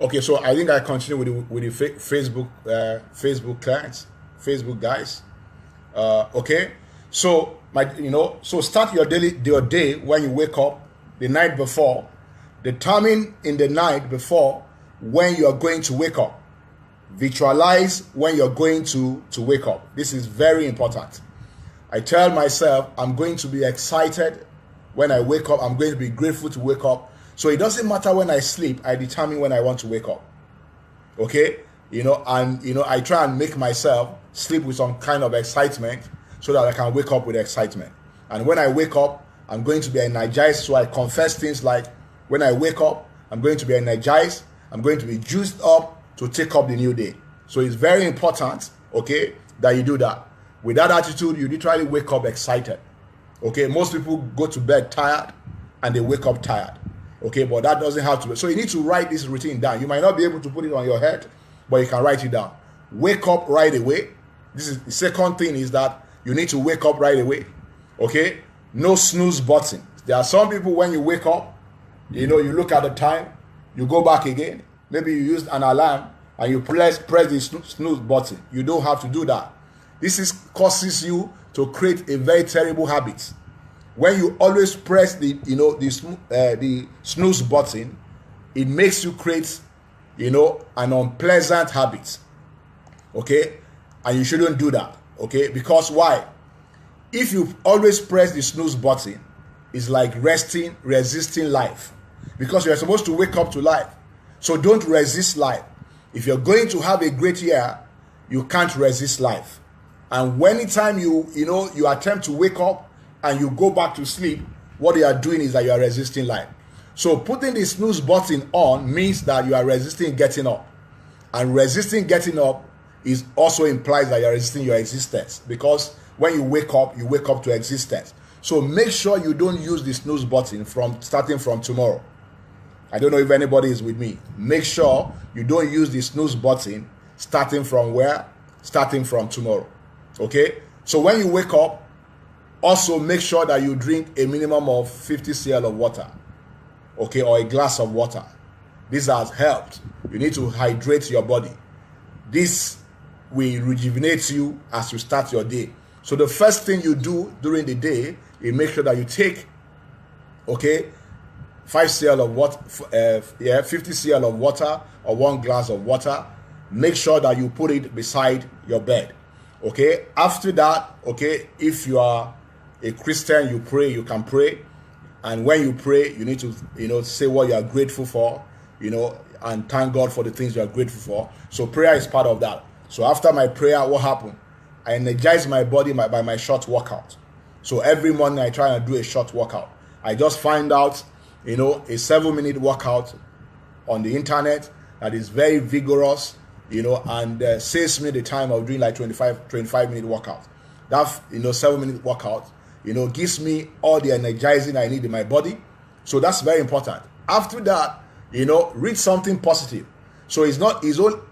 Okay, so I think I continue with the Facebook clients, Facebook guys. Okay, so so start your day when you wake up the night before. Determine in the night before when you are going to wake up. Visualize when you're going to wake up. This is very important. I tell myself I'm going to be excited when I wake up. I'm going to be grateful to wake up. So it doesn't matter when I sleep, I determine when I want to wake up. Okay? I try and make myself sleep with some kind of excitement so that I can wake up with excitement. And when I wake up, I'm going to be energized. So I confess things like, when I wake up, I'm going to be energized. I'm going to be juiced up to take up the new day. So it's very important, okay, that you do that. With that attitude, you literally wake up excited. Okay? Most people go to bed tired and they wake up tired. Okay, but that doesn't have to be. So you need to write this routine down. You might not be able to put it on your head, but you can write it down. Wake up right away. This is the second thing, is that you need to wake up right away. Okay, no snooze button. There are some people, when you wake up, you look at the time, you go back again. Maybe you used an alarm and you press the snooze button. You don't have to do that. This causes you to create a very terrible habit. When you always press the snooze button, it makes you create, an unpleasant habit. Okay, and you shouldn't do that. Okay, because why? If you always press the snooze button, it's like resisting life, because you're supposed to wake up to life. So don't resist life. If you're going to have a great year, you can't resist life. And anytime you attempt to wake up and you go back to sleep, what you are doing is that you are resisting life. So putting the snooze button on means that you are resisting getting up. And resisting getting up also implies that you are resisting your existence, because when you wake up to existence. So make sure you don't use the snooze button starting from tomorrow. I don't know if anybody is with me. Make sure you don't use the snooze button starting from where? starting from tomorrow. Okay, so when you wake up, also make sure that you drink a minimum of 50 cl of water, okay, or a glass of water. This has helped. You need to hydrate your body. This will rejuvenate you as you start your day. So the first thing you do during the day is make sure that you take, okay, 5 cl of water, 50 cl of water or 1 glass of water. Make sure that you put it beside your bed. Okay, after that, okay, if you are a Christian, you pray, you can pray. And when you pray, you need to, say what you are grateful for, and thank God for the things you are grateful for. So prayer is part of that. So after my prayer, what happened? I energize my body by my short workout. So every morning I try and do a short workout. I just find out, a 7-minute workout on the internet that is very vigorous, and saves me the time of doing like 25-minute workout. That 7-minute workout, gives me all the energizing I need in my body. So that's very important. After that, read something positive. So it's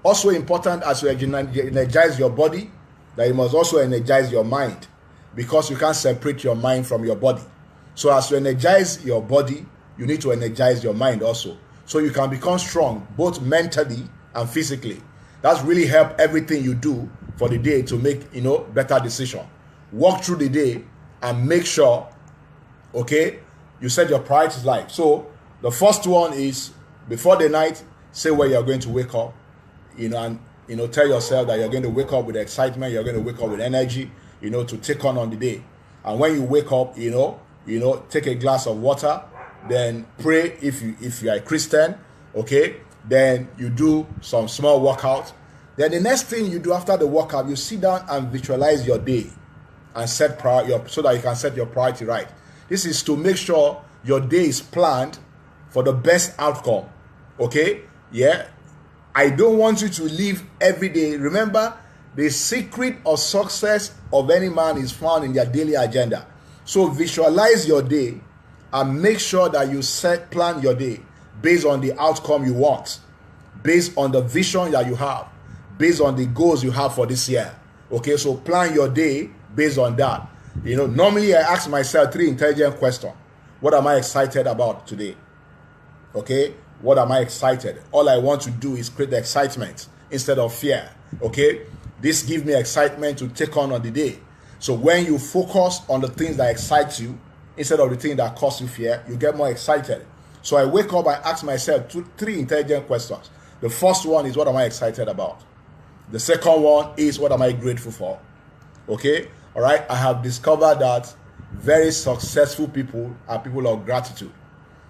also important as you energize your body, that you must also energize your mind, because you can't separate your mind from your body. So as you energize your body, you need to energize your mind also, so you can become strong both mentally and physically. That's really help everything you do for the day to make better decision. Walk through the day and make sure, okay, you set your priorities right. So the first one is, before the night, say where you're going to wake up, and tell yourself that you're going to wake up with excitement, you're going to wake up with energy, to take on the day. And when you wake up, take a glass of water, then pray if you are a Christian, okay? Then you do some small workout. Then the next thing you do after the workout, you sit down and visualize your day and set so that you can set your priority right. This is to make sure your day is planned for the best outcome, okay? Yeah, I don't want you to live every day. Remember, the secret of success of any man is found in their daily agenda. So visualize your day and make sure that you plan your day based on the outcome you want, based on the vision that you have, based on the goals you have for this year. Okay, so plan your day based on that. Normally I ask myself 3 intelligent questions. What am I excited about today? Okay, what am I excited? All I want to do is create the excitement instead of fear. Okay, this gives me excitement to take on the day. So when you focus on the things that excite you instead of the things that cause you fear, you get more excited. So I wake up, I ask myself 3 intelligent questions. The first one is, what am I excited about? The second one is, what am I grateful for? Okay, all right. I have discovered that very successful people are people of gratitude.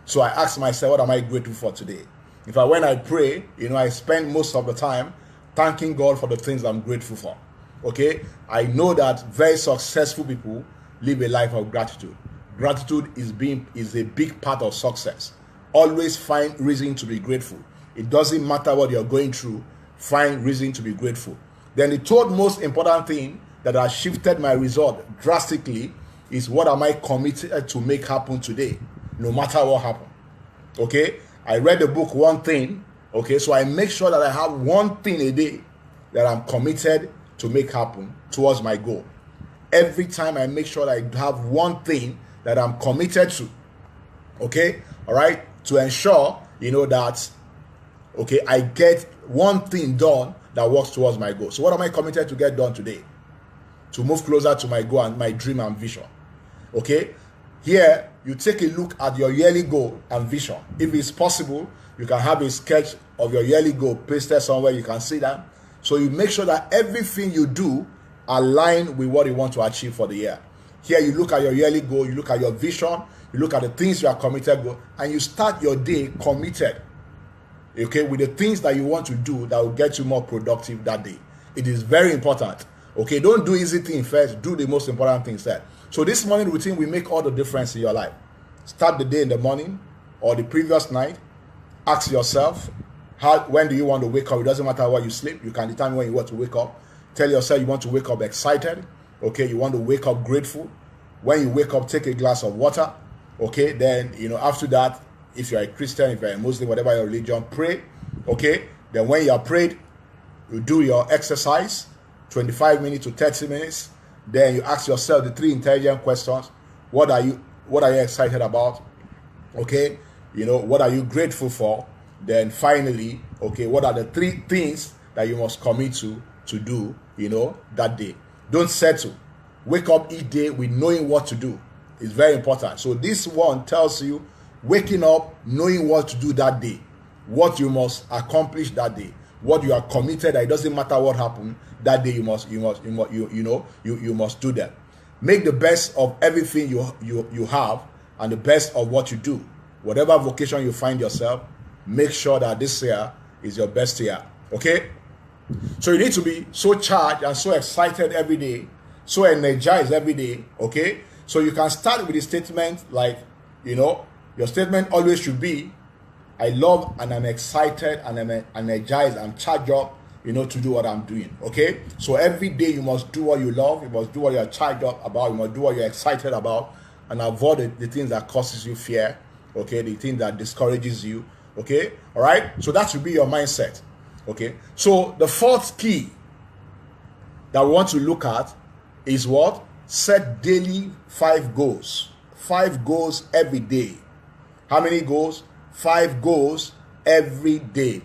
So I ask myself, what am I grateful for today? In fact, when I pray, I spend most of the time thanking God for the things I'm grateful for. Okay, I know that very successful people live a life of gratitude. Gratitude is a big part of success. Always find reason to be grateful. It doesn't matter what you're going through, find reason to be grateful. Then the third most important thing that has shifted my result drastically is, what am I committed to make happen today, no matter what happens. Okay, I read the book One Thing. Okay, so I make sure that I have one thing a day that I'm committed to make happen towards my goal. Every time I make sure that I have one thing that I'm committed to. Okay, all right, to ensure that, okay, I get one thing done that works towards my goal. So what am I committed to get done today? To move closer to my goal and my dream and vision. Okay, here you take a look at your yearly goal and vision. If it's possible, you can have a sketch of your yearly goal pasted somewhere you can see that. So you make sure that everything you do align with what you want to achieve for the year. Here you look at your yearly goal, you look at your vision, you look at the things you are committed to, and you start your day committed, okay, with the things that you want to do that will get you more productive that day. It is very important. Okay, don't do easy things first, do the most important things first. So this morning routine will make all the difference in your life. Start the day in the morning or the previous night. Ask yourself, when do you want to wake up? It doesn't matter what you sleep. You can determine when you want to wake up. Tell yourself you want to wake up excited. Okay, you want to wake up grateful. When you wake up, take a glass of water. Okay, then, after that, if you're a Christian, if you're a Muslim, whatever your religion, pray. Okay, then when you are prayed, you do your exercise. 25 minutes to 30 minutes. Then you ask yourself the 3 intelligent questions. What are you excited about? Okay, what are you grateful for? Then finally, okay, what are the 3 things that you must commit to do, that day? Don't settle. Wake up each day with knowing what to do. It's very important. So this one tells you waking up, knowing what to do that day, what you must accomplish that day, what you are committed. It doesn't matter what happened that day. You must do that. Make the best of everything you have and the best of what you do. Whatever vocation you find yourself, make sure that this year is your best year. Okay? So you need to be so charged and so excited every day, so energized every day. Okay? So you can start with a statement like, your statement always should be, I love and I'm excited and I'm energized, I'm charged up, to do what I'm doing. Okay? So every day you must do what you love, you must do what you're charged up about, you must do what you're excited about, and avoid the things that causes you fear. Okay? The thing that discourages you. Okay? All right? So that should be your mindset. Okay? So the 4th key that we want to look at is what? Set daily 5 goals. 5 goals every day. How many goals? 5 goals every day.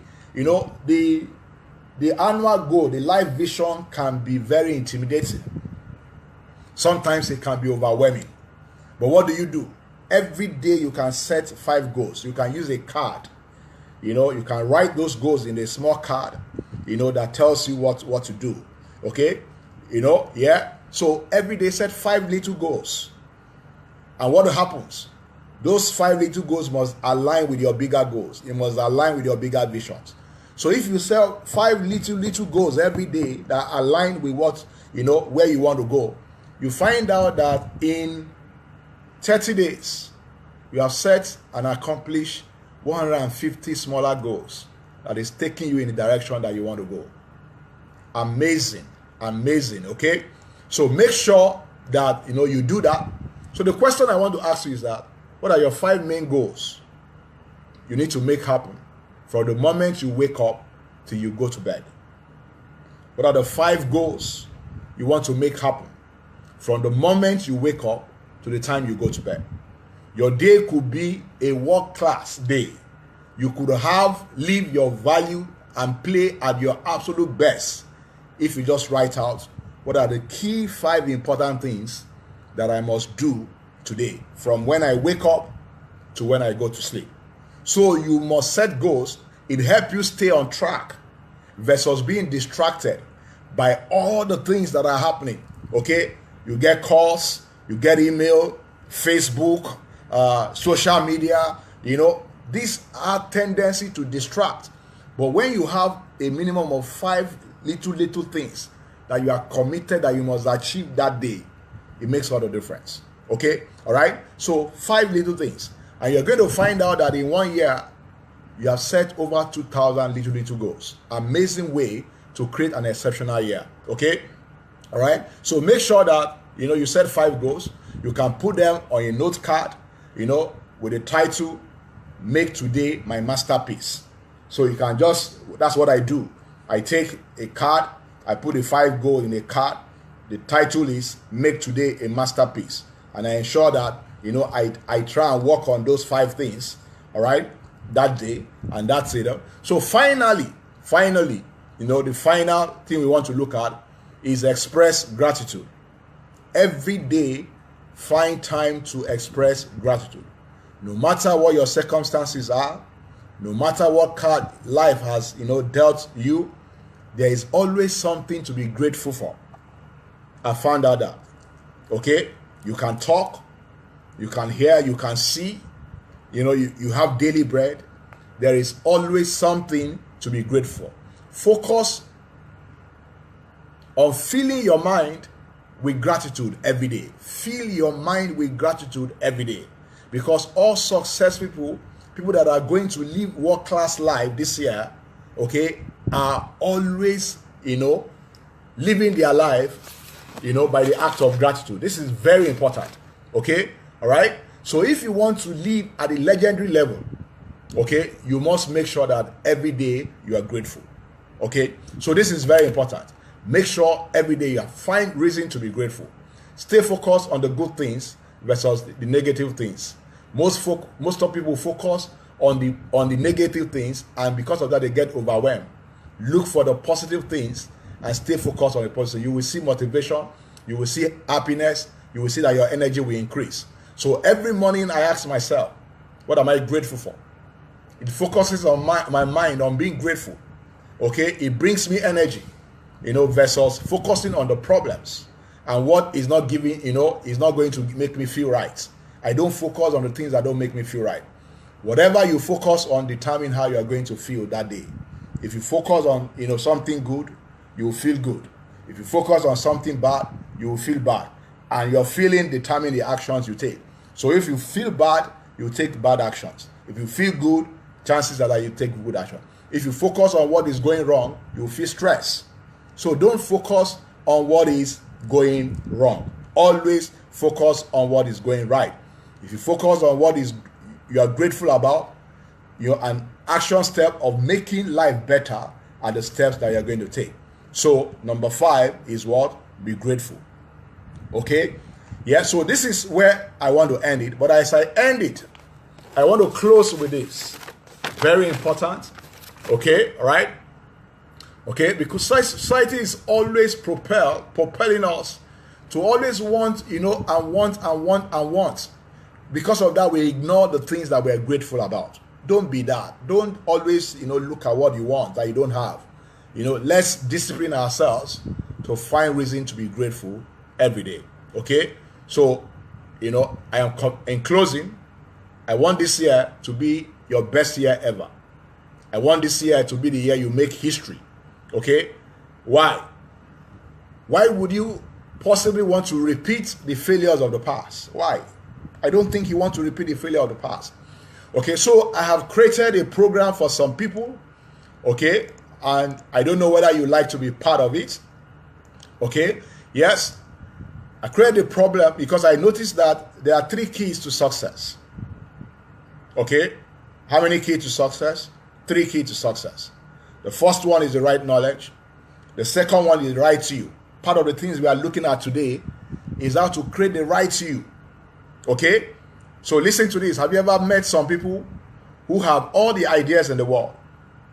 The annual goal, the life vision can be very intimidating. Sometimes it can be overwhelming. But what do? Every day you can set 5 goals. You can use a card. You can write those goals in a small card, that tells you what to do. Okay? Yeah. So every day set 5 little goals. And what happens? Those 5 little goals must align with your bigger goals. It must align with your bigger visions. So if you set 5 little goals every day that align with what, where you want to go, you find out that in 30 days, you have set and accomplished 150 smaller goals that is taking you in the direction that you want to go. Amazing. Okay? So make sure that, you do that. So the question I want to ask you is that, what are your 5 main goals you need to make happen from the moment you wake up till you go to bed? What are the 5 goals you want to make happen from the moment you wake up to the time you go to bed? Your day could be a world-class day. You could live your value and play at your absolute best if you just write out what are the key 5 important things that I must do today from when I wake up to when I go to sleep. So you must set goals. It helps you stay on track versus being distracted by all the things that are happening. Okay? You get calls, you get email, Facebook, social media, these are tendency to distract. But when you have a minimum of 5 little things that you are committed that you must achieve that day, it makes all the difference. Okay? All right? So 5 little things. And you're going to find out that in 1 year, you have set over 2,000 little goals. Amazing way to create an exceptional year. Okay? All right? So make sure that, you set 5 goals. You can put them on a note card, with the title, Make Today My Masterpiece. So you can that's what I do. I take a card, I put the 5 goals in a card. The title is Make Today a Masterpiece. And I ensure that, I try and work on those 5 things, all right, that day, and that's it. So finally, the final thing we want to look at is express gratitude. Every day, find time to express gratitude. No matter what your circumstances are, no matter what card life has, dealt you, there is always something to be grateful for. I found out that. Okay? You can talk, you can hear, you can see, you have daily bread. There is always something to be grateful for. Focus on filling your mind with gratitude every day. Fill your mind with gratitude every day. Because all success people that are going to live world-class life this year, okay, are always, living their life, by the act of gratitude. This is very important. Okay? All right? So if you want to live at a legendary level, okay, you must make sure that every day you are grateful. Okay? So this is very important. Make sure every day you find reason to be grateful. Stay focused on the good things versus the negative things. Most of people focus on the negative things, and because of that they get overwhelmed. Look for the positive things and stay focused on the positive. You will see motivation, you will see happiness, you will see that your energy will increase. So every morning I ask myself, what am I grateful for? It focuses on my mind on being grateful. Okay, it brings me energy, versus focusing on the problems and what is not giving, is not going to make me feel right. I don't focus on the things that don't make me feel right. Whatever you focus on determine how you are going to feel that day. If you focus on, something good, you will feel good. If you focus on something bad, you will feel bad. And your feeling determine the actions you take. So if you feel bad, you take bad actions. If you feel good, chances are that you take good action. If you focus on what is going wrong, you will feel stress. So don't focus on what is going wrong. Always focus on what is going right. If you focus on what you are grateful about, an action step of making life better are the steps that you're going to take. So number 5 is what? Be grateful. Okay? Yeah, so this is where I want to end it. But as I end it, I want to close with this. Very important. Okay? All right? Okay? Because society is always propelling us to always want, and want. Because of that, we ignore the things that we're grateful about. Don't be that. Don't always, look at what you want that you don't have. Let's discipline ourselves to find reason to be grateful every day. Okay? So, I am in closing. I want this year to be your best year ever. I want this year to be the year you make history. Okay? Why? Why would you possibly want to repeat the failures of the past? Why? I don't think you want to repeat the failure of the past. Okay, so I have created a program for some people. Okay, and I don't know whether you like to be part of it. Okay, yes, I created a problem because I noticed that there are 3 keys to success. Okay, how many keys to success? 3 keys to success. The first one is the right knowledge. The second one is the right you. Part of the things we are looking at today is how to create the right you. Okay, so listen to this. Have you ever met some people who have all the ideas in the world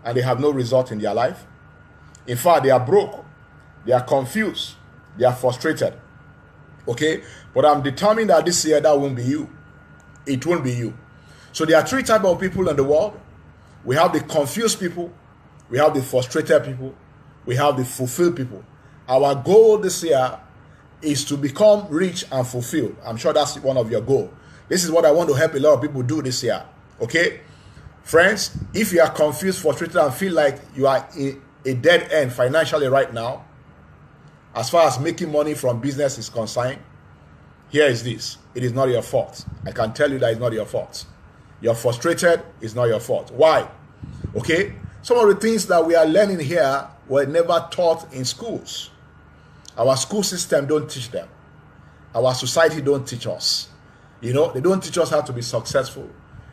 and they have no result in their life? In fact, they are broke, they are confused, they are frustrated. Okay, but I'm determined that this year that won't be you. It won't be you. So there are 3 types of people in the world. We have the confused people, we have the frustrated people, we have the fulfilled people. Our goal this year is to become rich and fulfilled. I'm sure that's one of your goals. This is what I want to help a lot of people do this year. Okay? Friends, if you are confused, frustrated, and feel like you are in a dead end financially right now, as far as making money from business is concerned, here is this. It is not your fault. I can tell you that it's not your fault. You're frustrated, it's not your fault. Why? Okay? Some of the things that we are learning here were never taught in schools. Our school system don't teach them. Our society don't teach us. They don't teach us how to be successful.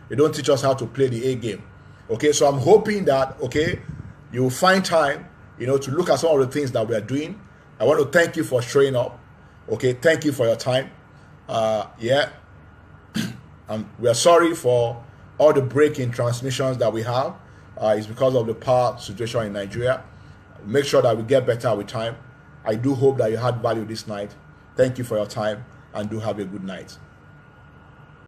They don't teach us how to play the A game. Okay, so I'm hoping that, you will find time, to look at some of the things that we are doing. I want to thank you for showing up. Okay, thank you for your time. We are sorry for all the break in transmissions that we have. It's because of the power situation in Nigeria. Make sure that we get better with time. I do hope that you had value this night. Thank you for your time and do have a good night.